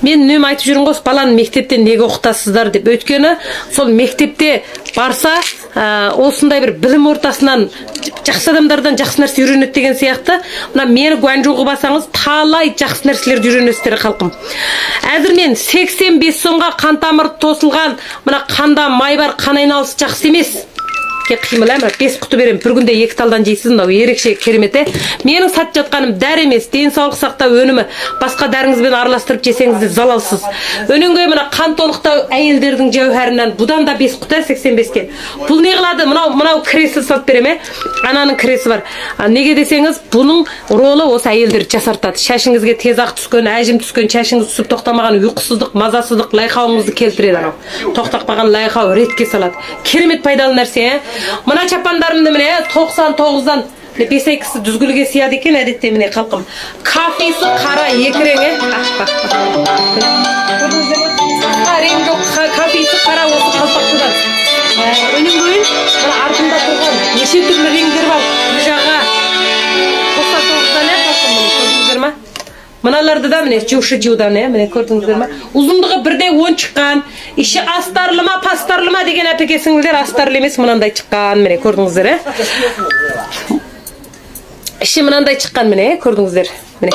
Мен үнемі айтып жүрмін ғой, баланы мектепте неге оқытасыздар деп. Өйткені сол мектепте барса, осындай бір білім ортасынан жақсы адамдардан жақсы нәрсе үйренеді деген сияқты. Мына мені Гуанчжоуға басаңыз, талай жақсы нәрселерді үйренесіздер халқым. Әзір мен 85 сомға қан тамыры тосылған, мына қанда май бар, қан айналысы жақсы емес. Қимыл әмір, 5 құты берем, бір күнде 2 талдан жейсіз, мынау ерекше керемет. Менің сатып жатқаным дәрі емес, денсаулық сақтау өнімі. Басқа дәріңізбен араластырып жесеңіз де залалсыз. Өнімге мына қан толықтау әйелдердің жауһарынан, бұдан да 5 құты 85-ке. Бұл не қылады? Мынау кресі сатып берем, ананың кресі бар. Неге десеңіз, бұның ролы осы әйелдерді жасартады. Шашыңызге тез ақ түскен, әжім түскен, шашыңыз түсіп тоқтамаған ұйқысыздық, мазасыздық, лайқауыңызды келтіреді анау. Тоқтақпаған лайқау ретке салады. Керемет пайдалы нәрсе. Мына чапандарымды міне 99-дан 5 айкысы дүзгілге сияды екен әдетте міне қалқым. Кафесі қара екіреңе. Рең жоқ, кафесі қара осы қалпақтыдан. Өнім бойын мына артында тұрған неше түрлі реңдер бар. Бұл жаға 99-дан қалқым мұны көрдіңіздер ма? Мыналарды да міне жушы жудан, міне көрдіңіздер ма? Ұзындығы бірде 10 шыққан, іші астарлы ма, пастарлы ма деген әпекесіңіздер, астарлы емес, мынандай шыққан, міне көрдіңіздер, іші мынандай шыққан, міне көрдіңіздер, міне.